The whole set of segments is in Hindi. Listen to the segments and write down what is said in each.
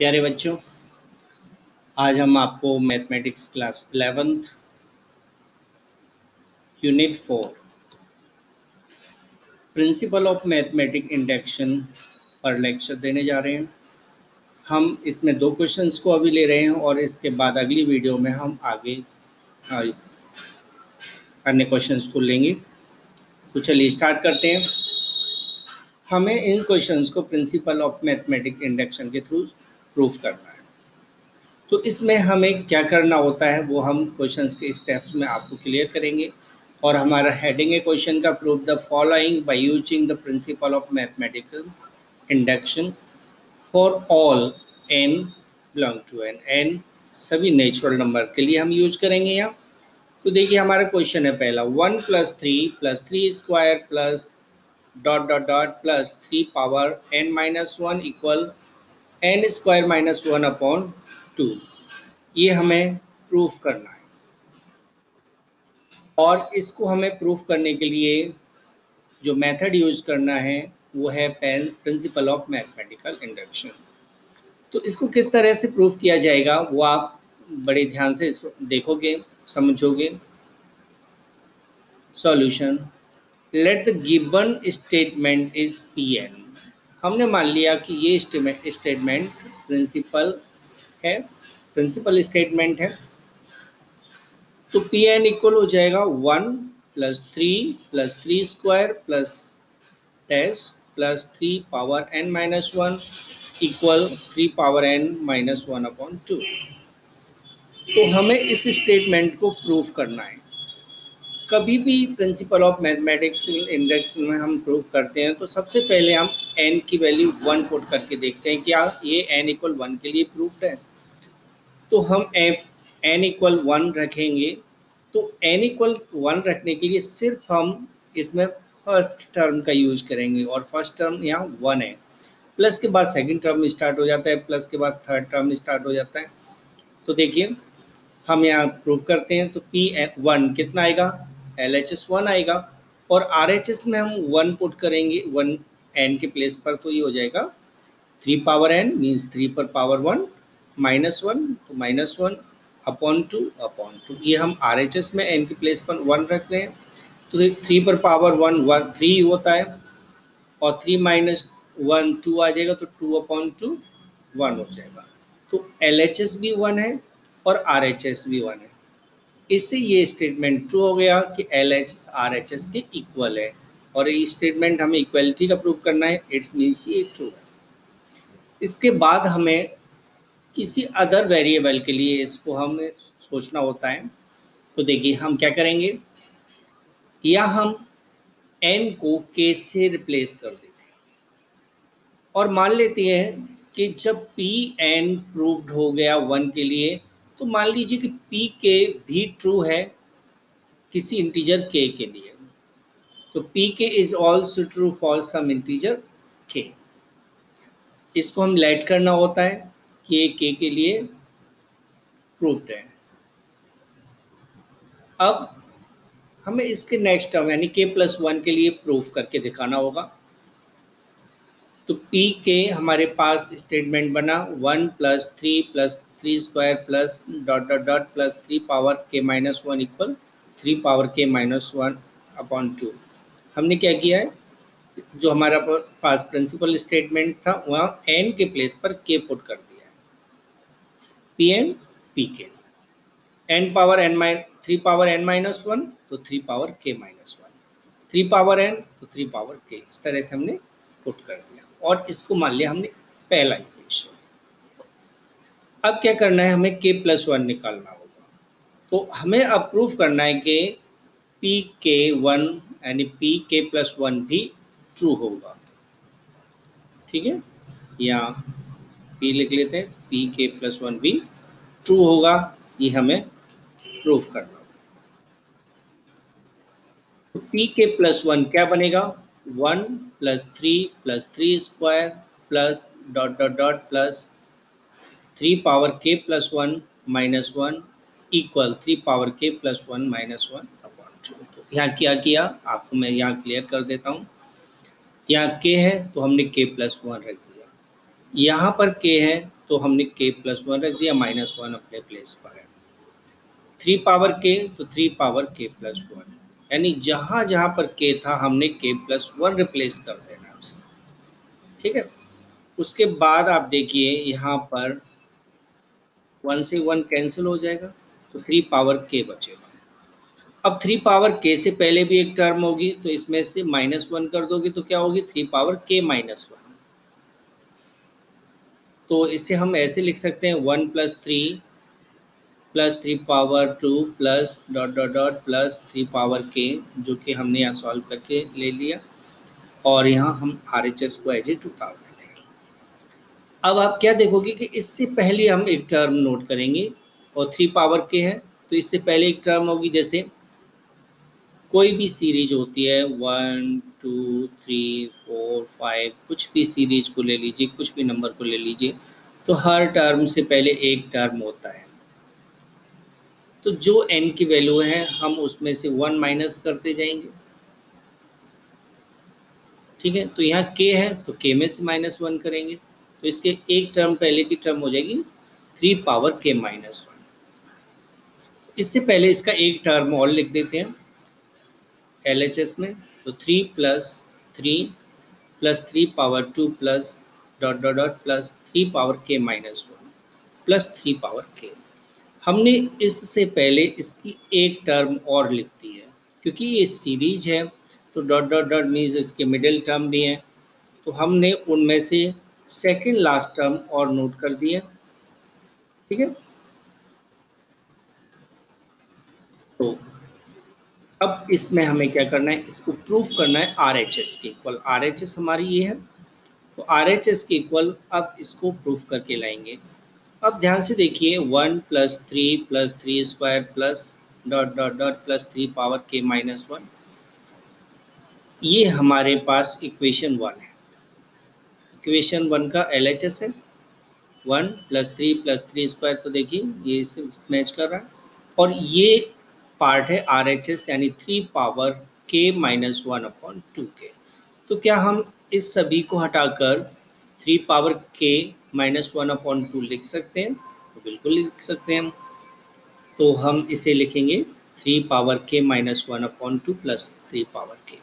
प्यारे बच्चों, आज हम आपको mathematics class 11th unit 4 principle of mathematic induction पर लेक्चर देने जा रहे हैं। हम इसमें 2 क्वेश्चंस को अभी ले रहे हैं और इसके बाद अगली वीडियो में हम आगे अन्य क्वेश्चंस को लेंगे। तो चलिए स्टार्ट करते हैं। हमें इन क्वेश्चंस को प्रिंसिपल ऑफ मैथमेटिक इंडक्शन के थ्रू प्रूफ करना है। तो इसमें हमें क्या करना होता है वो हम क्वेश्चंस के स्टेप्स में आपको क्लियर करेंगे। और हमारा हेडिंग है क्वेश्चन का, prove the following by using the principle of mathematical induction for all n belong to n सभी नेचुरल नंबर के लिए हम यूज करेंगे यहाँ। तो देखिए हमारा क्वेश्चन है पहला, 1 + 3 square plus dot dot dot plus 3 power n-1 equal n square -1/2। ये हमें प्रूफ करना है और इसको हमें प्रूफ करने के लिए जो मेथड यूज करना है वो है प्रिंसिपल ऑफ मैथमेटिकल इंडक्शन। तो इसको किस तरह से प्रूफ किया जाएगा वो आप बड़े ध्यान से इसको देखोगे, समझोगे। Solution, late the given statement is Pn। हमने मान लिया कि ये स्टेटमेंट प्रिंसिपल स्टेटमेंट है। तो Pn इक्वल हो जाएगा 1 + 3 square plus test plus 3 power n-1 equal 3 power n-1/2। तो हमें इस स्टेटमेंट को प्रूफ करना है। कभी भी प्रिंसिपल ऑफ मैथमेटिक्स इंडक्शन में हम प्रूफ करते हैं तो सबसे पहले हम n की वैल्यू 1 पुट करके देखते हैं क्या ये n = 1 के लिए प्रूफ्ड है। तो हम n = 1 रखेंगे। तो n = 1 रखने के लिए सिर्फ हम इसमें फर्स्ट टर्म का यूज करेंगे और फर्स्ट टर्म यहाँ 1 है। प्लस के बाद सेकंड टर्म स्टार्ट हो जाता है, प्लस के बाद थर्ड टर्म स्टार्ट हो जाता है। तो देखिए हम यहाँ प्रूफ करते हैं। तो P1 कितना आएगा, LHS 1 आएगा और RHS में हम 1 पुट करेंगे 1 n के प्लेस पर। तो ये हो जाएगा 3 पावर n मीन्स 3 पर पावर 1 -1 तो -1/2 ये हम RHS में n के प्लेस पर 1 रख रहे हैं। तो 3 पर पावर 1 3 होता है और 3 - 1 2 आ जाएगा तो 2/2 1 हो जाएगा। तो LHS भी 1 है और RHS भी 1 है। इससे ये स्टेटमेंट ट्रू हो गया कि LHS RHS के इक्वल है और ये स्टेटमेंट हमें इक्वलिटी का प्रूफ करना है। इट्स मीन्स ये ट्रू है। इसके बाद हमें किसी अदर वेरिएबल के लिए इसको हमें सोचना होता है। तो देखिए हम क्या करेंगे, या हम n को k से रिप्लेस कर देते हैं और मान लेते हैं कि जब Pn प्रूव्ड हो गया 1 के लिए तो मान लीजिए कि Pk भी ट्रू है किसी इंटीजर k के लिए। तो Pk is also true for some integer k। इसको हम लेट करना होता है कि k के लिए प्रूव्ड है। अब हमें इसके नेक्स्ट टर्म यानी k+1 के लिए प्रूफ करके दिखाना होगा। तो Pk हमारे पास स्टेटमेंट बना 1 + 3 square plus dot dot dot plus 3 power k-1 equal 3 power k-1/2। हमने क्या किया है, जो हमारा पास प्रिंसिपल स्टेटमेंट था वहाँ n के प्लेस पर k पुट कर दिया है। Pn Pk 3 पावर n-1 तो 3 पावर k-1, 3 पावर n तो 3 पावर k, इस तरह से हमने पुट कर दिया और इसको मान लिया हमने पहला इक्वेशन। अब क्या करना है, हमें k+1 निकालना होगा। तो हमें अब प्रूफ करना है कि Pk1 यानी Pk+1 भी ट्रू होगा। ठीक है, यहाँ P लिख लेते हैं, Pk+1 भी ट्रू होगा, ये हमें प्रूफ करना होगा। तो Pk+1 क्या बनेगा, 1 + 3 square plus dot dot dot plus 3 power k+1 -1 equal 3 power k+1 -1/2। तो यहाँ क्या किया आपको मैं यहाँ क्लियर कर देता हूँ। यहाँ k है तो हमने k+1 रख दिया, यहाँ पर k है तो हमने k प्लस 1 रख दिया, -1 अपने प्लेस पर है। 3 पावर k तो 3 पावर k प्लस 1, यानी जहाँ जहाँ पर k था हमने k प्लस 1 रिप्लेस कर देना उसे, ठीक है। उसके बाद आप देखिए यहाँ पर 1 से 1 कैंसिल हो जाएगा, तो 3 पावर k बचेगा। अब 3 पावर k से पहले भी एक टर्म होगी, तो इसमें से -1 कर दोगे तो क्या होगी, 3 पावर k माइनस 1। तो इसे हम ऐसे लिख सकते हैं 1 plus 3 power 2 plus dot dot dot plus 3 power k, जो कि हमने यहाँ सॉल्व करके ले लिया, और यहाँ हम RHS को एज इट उतार देते हैं। अब आप क्या देखोगे कि इससे पहले हम एक टर्म नोट करेंगे, और 3 पावर k है तो इससे पहले एक टर्म होगी, जैसे कोई भी सीरीज होती है 1 2 3 4 5, कुछ भी सीरीज को ले लीजिए, कुछ भी नंबर को ले लीजिए, तो हर टर्म से पहले एक टर्म होता है। तो जो n की वैल्यू है हम उसमें से 1 माइनस करते जाएंगे, ठीक है। तो यहाँ k है तो k में से -1 करेंगे, तो इसके एक टर्म पहले की टर्म हो जाएगी 3 पावर k माइनस 1। इससे पहले इसका एक टर्म और लिख देते हैं LHS में, तो 3 plus 3 power 2 plus dot dot dot plus 3 power k minus 1 plus 3 power k। हमने इससे पहले इसकी एक टर्म और लिख दी है, क्योंकि ये सीरीज है तो डॉट डॉट डॉट मीन्स इसके मिडिल टर्म भी हैं, तो हमने उनमें से सेकंड लास्ट टर्म और नोट कर दिया, ठीक है। तो अब इसमें हमें क्या करना है, इसको प्रूफ करना है RHS के इक्वल। RHS हमारी ये है, तो RHS के इक्वल अब इसको प्रूफ करके लाएंगे। अब ध्यान से देखिए 1 plus 3 square plus dot dot dot plus 3 power k minus 1, ये हमारे पास इक्वेशन 1 है। इक्वेशन 1 का LHS है 1 प्लस 3 स्क्वायर, तो देखिए ये इससे मैच कर रहा है, और ये पार्ट है RHS यानी 3 power k minus 1 upon 2k। तो क्या हम इस सभी को हटाकर 3 पावर k माइनस 1 अपॉन 2 लिख सकते हैं? तो बिल्कुल लिख सकते हैं हम। तो हम इसे लिखेंगे 3 power k minus 1 upon 2 plus 3 power k।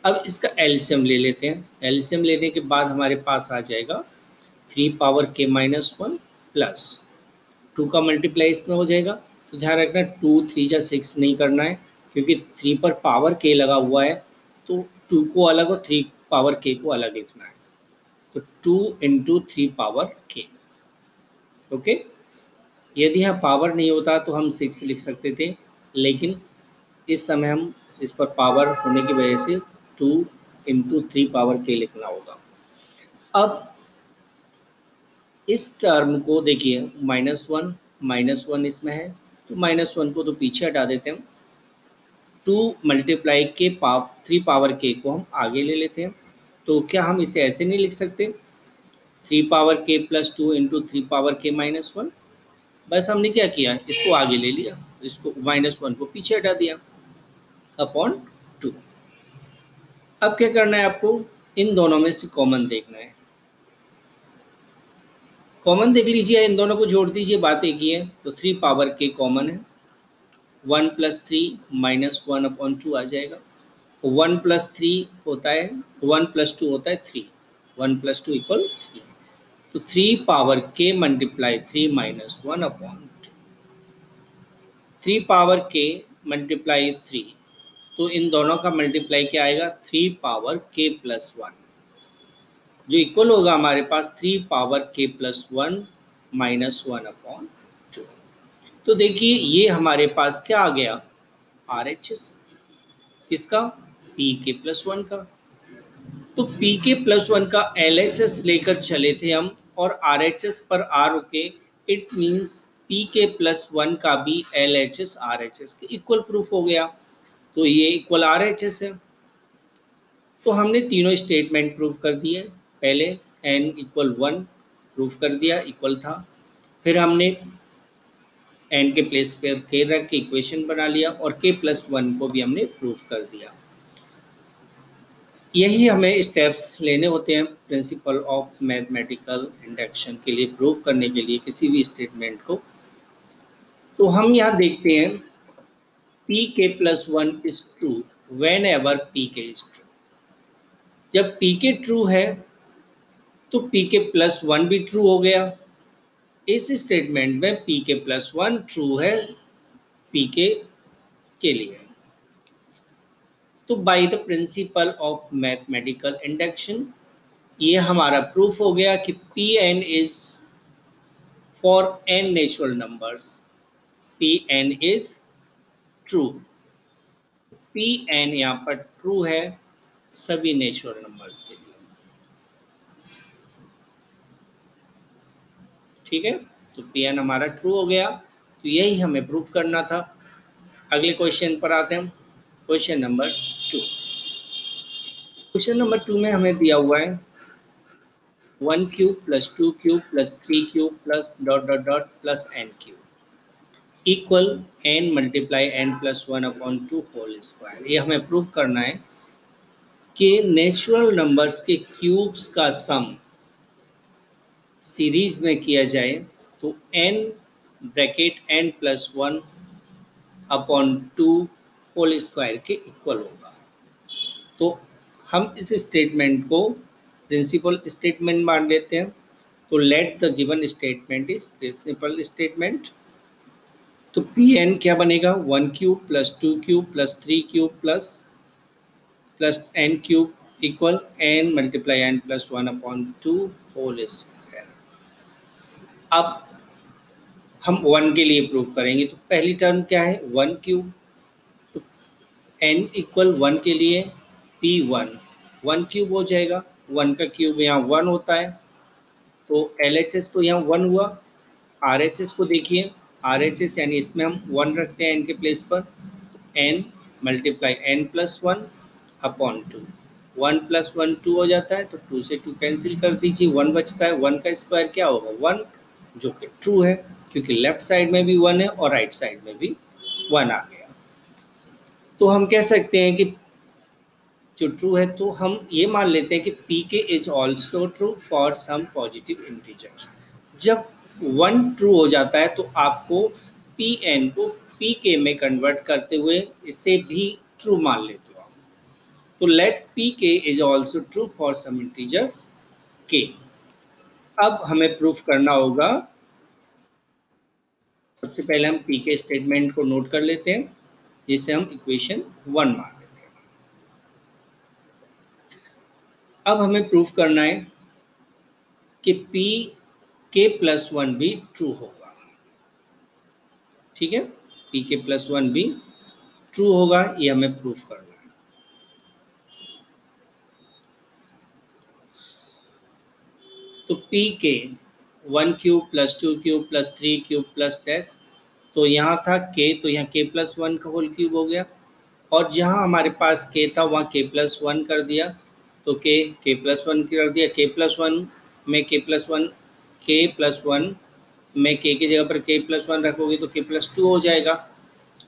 अब इसका एलसीएम ले लेते हैं। एलसीएम लेने के बाद हमारे पास आ जाएगा 3 पावर k माइनस 1 प्लस 2 का मल्टीप्लाई इसमें हो जाएगा। तो ध्यान रखना 2 3 जा 6 नहीं करना है, क्योंकि 3 पर पावर k लगा हुआ है, तो 2 को अलग और 3 पावर k को अलग लिखना है। तो 2 इंटू 3 पावर k, ओके। यदि यहाँ पावर नहीं होता तो हम 6 लिख सकते थे, लेकिन इस समय हम इस पर पावर होने की वजह से 2 इंटू 3 पावर k लिखना होगा। अब इस टर्म को देखिए -1 इसमें है, तो -1 को तो पीछे हटा देते हैं। 2 मल्टीप्लाई के 3 पावर k को हम आगे ले लेते हैं। तो क्या हम इसे ऐसे नहीं लिख सकते 3 power k plus 2 into 3 power k minus 1? बस हमने क्या किया, इसको आगे ले लिया, इसको -1 को पीछे हटा दिया अपॉन 2। अब क्या करना है आपको, इन दोनों में से कॉमन देखना है। कॉमन देख लीजिए, इन दोनों को जोड़ दीजिए, बात एक ही है। तो 3 पावर k कॉमन है, 1 प्लस 3 माइनस 1 अपॉन 2 आ जाएगा। 1 प्लस 3 होता है, 1 प्लस 2 होता है 3, 1 प्लस 2 इक्वल 3। तो 3 power k multiply 3 minus 1 upon 2, 3 power k multiply 3, तो इन दोनों का मल्टीप्लाई क्या आएगा 3 पावर k प्लस 1, जो इक्वल होगा हमारे पास 3 power k plus 1 minus 1 upon 2। तो देखिए ये हमारे पास क्या आ गया, RHS किसका, pk प्लस 1 का। तो pk प्लस 1 का LHS लेकर चले थे हम, और RHS पर आ रुके, इट्स मीन्स pk प्लस 1 का भी LHS RHS के इक्वल प्रूफ हो गया। तो ये इक्वल RHS है। तो हमने तीनों स्टेटमेंट प्रूफ कर दिए। पहले n इक्वल 1 प्रूफ कर दिया, इक्वल था। फिर हमने n के प्लेस पर k रख के इक्वेशन बना लिया, और k प्लस 1 को भी हमने प्रूफ कर दिया। यही हमें स्टेप्स लेने होते हैं प्रिंसिपल ऑफ मैथमेटिकल इंडक्शन के लिए, प्रूव करने के लिए किसी भी स्टेटमेंट को। तो हम यहाँ देखते हैं P K plus one is true when ever P K is true. जब पी के ट्रू है तो पी के प्लस वन भी ट्रू हो गया। इस स्टेटमेंट में P K plus one true है पी के लिए। तो by the principle of mathematical induction ये हमारा प्रूफ हो गया कि P N is for N natural numbers, P N is true. P N यहाँ पर ट्रू है सभी नेचुरल नंबर्स के लिए। ठीक है, तो पी एन हमारा ट्रू हो गया। तो यही हमें प्रूफ करना था। अगले क्वेश्चन पर आते हैं, क्वेश्चन नंबर 2। क्वेश्चन नंबर 2 में हमें दिया हुआ है 1 cube plus 2 cube plus 3 cube plus dot dot dot plus N cube equal N multiply N plus 1 upon 2 whole square. ये हमें प्रूफ करना है कि नेचुरल नंबर्स के क्यूब्स का सम सीरीज में किया जाए तो n bracket n plus 1 upon 2 whole square के इक्वल होगा। तो हम इस स्टेटमेंट को प्रिंसिपल स्टेटमेंट मान लेते हैं। तो let the given statement is principle statement. तो पी एन क्या बनेगा 1 cube plus 2 cube plus 3 cube plus N cube equal N multiply N plus 1 upon 2 whole square. अब हम 1 के लिए प्रूव करेंगे। तो पहली टर्म क्या है 1 क्यूब, तो n इक्वल 1 के लिए p1 1 क्यूब हो जाएगा। 1 का क्यूब यहाँ 1 होता है, तो LHS तो यहाँ 1 हुआ। RHS को देखिए, RHS यानी इसमें हम 1 रखते हैं n के प्लेस पर, तो n multiply n plus 1 upon 2, 1 plus 1 2 हो जाता है। तो 2 से 2 कैंसिल कर दीजिए, 1 बचता है। 1 का स्क्वायर क्या होगा 1, जो कि ट्रू है क्योंकि लेफ्ट साइड में भी 1 है और राइट साइड में भी 1 आ गया। तो हम कह सकते हैं कि जो ट्रू है, तो हम ये मान लेते हैं कि P K is also true for some positive integers. जब 1 ट्रू हो जाता है तो आपको पी एन को पी के में कन्वर्ट करते हुए इसे भी ट्रू मान लेते हो आप। तो let P K is also true for some integers के। अब हमें प्रूफ करना होगा, सबसे पहले हम पी के स्टेटमेंट को नोट कर लेते हैं, जिसे हम इक्वेशन 1 मान लेते हैं। अब हमें प्रूफ करना है कि पी के प्लस 1 भी ट्रू होगा। ठीक है, पी के प्लस 1 भी ट्रू होगा, ये हमें प्रूफ करना है। तो पी के 1 cube plus 2 cube plus 3 cube plus dash, तो यहाँ था के, तो यहाँ के प्लस 1 का होल क्यूब हो गया। और जहाँ हमारे पास के था वहाँ के प्लस 1 कर दिया, तो के प्लस 1 कर दिया। के प्लस 1 में के प्लस 1 में के की जगह पर के प्लस 1 रखोगे तो के प्लस 2 हो जाएगा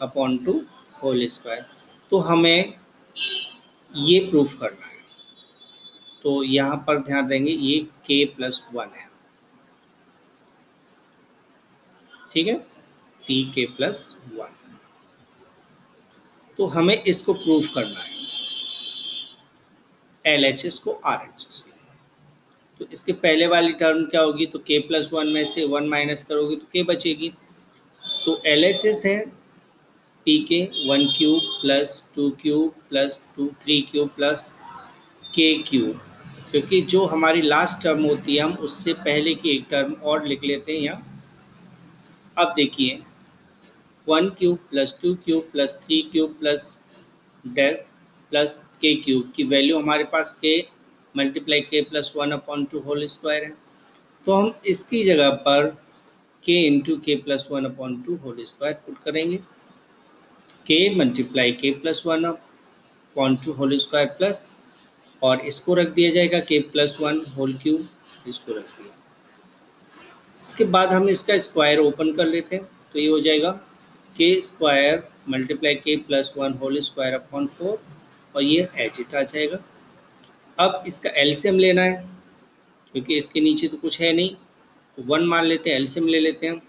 अपॉन 2 होल स्क्वायर। तो हमें ये प्रूफ करना है, तो यहाँ पर ध्यान देंगे ये के प्लस 1 है। ठीक है, पी के प्लस 1, तो हमें इसको प्रूफ करना है LHS को RHS के। तो इसके पहले वाली टर्म क्या होगी, तो के प्लस 1 में से 1 माइनस करोगे तो के बचेगी। तो LHS है पी के 1 cube plus 2 cube plus 3 cube plus के क्यूब, क्योंकि जो हमारी लास्ट टर्म होती है हम उससे पहले की एक टर्म और लिख लेते हैं यहाँ। अब देखिए 1 cube plus 2 cube plus 3 cube plus dash plus के क्यूब की वैल्यू हमारे पास के multiply K plus 1 upon 2 whole square है। तो हम इसकी जगह पर K into K plus 1 upon 2 whole square put करेंगे। K multiply K plus 1 upon 2 whole square plus, और इसको रख दिया जाएगा के प्लस 1 होल क्यूब, इसको रख दिया। इसके बाद हम इसका स्क्वायर ओपन कर लेते हैं, तो ये हो जाएगा के square multiply K plus 1 whole square upon 4, और ये एच इट आ जाएगा। अब इसका एलसीएम लेना है, क्योंकि इसके नीचे तो कुछ है नहीं, तो 1 मान लेते हैं, एलसीएम ले लेते हैं।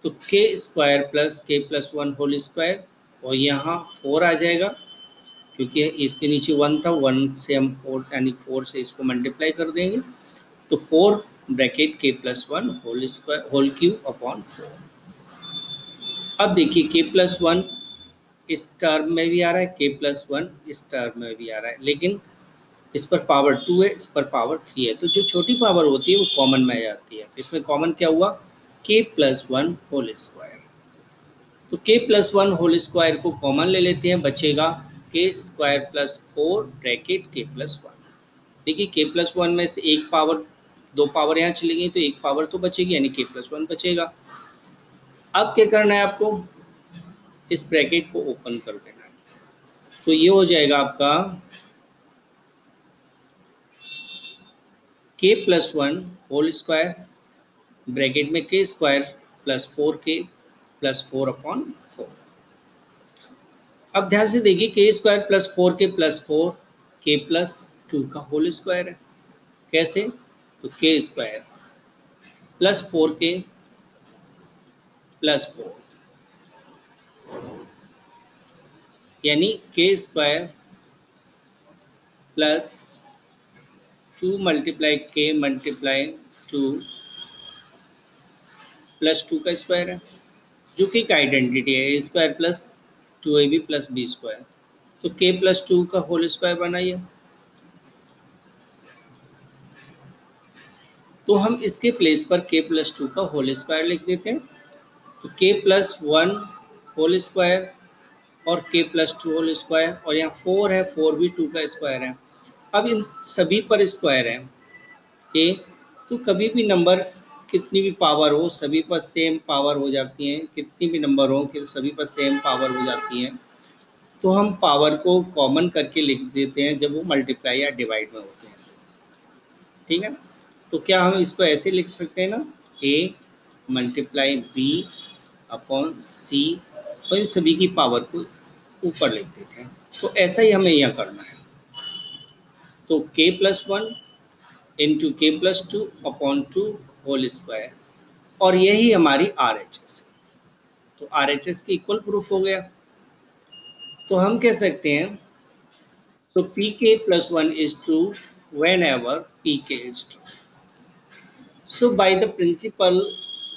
तो के स्क्वायर प्लस के प्लस 1 होल स्क्वायर, और यहाँ 4 आ जाएगा, क्योंकि इसके नीचे 1 था, 1 से हम 4 यानी 4 से इसको मल्टीप्लाई कर देंगे, तो 4 bracket K plus 1 whole square whole cube upon 4। अब देखिए के प्लस 1 इस टर्म में भी आ रहा है, के प्लस 1 इस टर्म में भी आ रहा है, लेकिन इस पर पावर 2 है, इस पर पावर 3 है, तो जो छोटी पावर होती है वो कॉमन में आ जाती है। तो इसमें कॉमन क्या हुआ, के प्लस 1 होल स्क्वायर। तो के प्लस 1 होल स्क्वायर को कॉमन ले लेते हैं, बचेगा K square plus 4 bracket K plus 1। देखिए के प्लस 1 में से एक पावर, 2 पावर यहाँ चली गई, तो एक पावर तो बचेगी, यानी के प्लस 1 बचेगा। अब क्या करना है आपको, इस ब्रैकेट को ओपन कर देना है, तो ये हो जाएगा आपका के प्लस 1 होल स्क्वायर ब्रैकेट में के square plus 4k plus 4 upon 4। अब ध्यान से देखिए के स्क्वायर प्लस 4k प्लस 4 के प्लस 2 का होल स्क्वायर है। कैसे, तो के स्क्वायर प्लस 4k प्लस 4, यानी K square plus 2 multiply K multiply 2 plus 2 का स्क्वायर है, जो कि एक आइडेंटिटी है, A square plus 2ab plus B square. तो के प्लस 2 का होल स्क्वायर बनाइए, तो हम इसके प्लेस पर के प्लस 2 का होल स्क्वायर लिख देते हैं। तो के प्लस 1 होल स्क्वायर और के प्लस 2 होल स्क्वायर, और यहाँ 4 है, 4 भी 2 का स्क्वायर है। अब इन सभी पर स्क्वायर है ए, तो कभी भी नंबर कितनी भी पावर हो सभी पर सेम पावर हो जाती हैं, कितनी भी नंबर हो कि सभी पर सेम पावर हो जाती हैं। तो हम पावर को कॉमन करके लिख देते हैं जब वो मल्टीप्लाई या डिवाइड में होते हैं, ठीक है। तो क्या हम इसको ऐसे लिख सकते हैं ना, ए मल्टीप्लाई बी अपॉन सी, और इन सभी की पावर को ऊपर लिख देते हैं। तो ऐसा ही हमें यहाँ करना है। तो K plus 1 into K plus 2 upon 2 whole square, और यही हमारी RHS है। तो RHS की इक्वल प्रूफ हो गया। तो हम कह सकते हैं, तो pk plus 1 is true whenever pk is true. So by the principle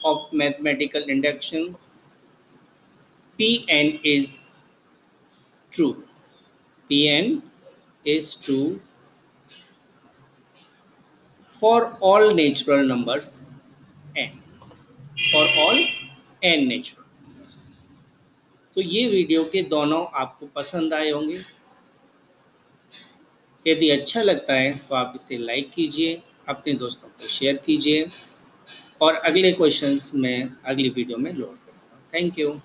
of mathematical induction, Pn is true. Pn is true for all natural numbers n. For all n natural numbers. तो ये वीडियो के दोनों आपको पसंद आए होंगे। यदि अच्छा लगता है तो आप इसे लाइक कीजिए, अपने दोस्तों को शेयर कीजिए, और अगले क्वेश्चंस में अगली वीडियो में लोड करूँगा। Thank you.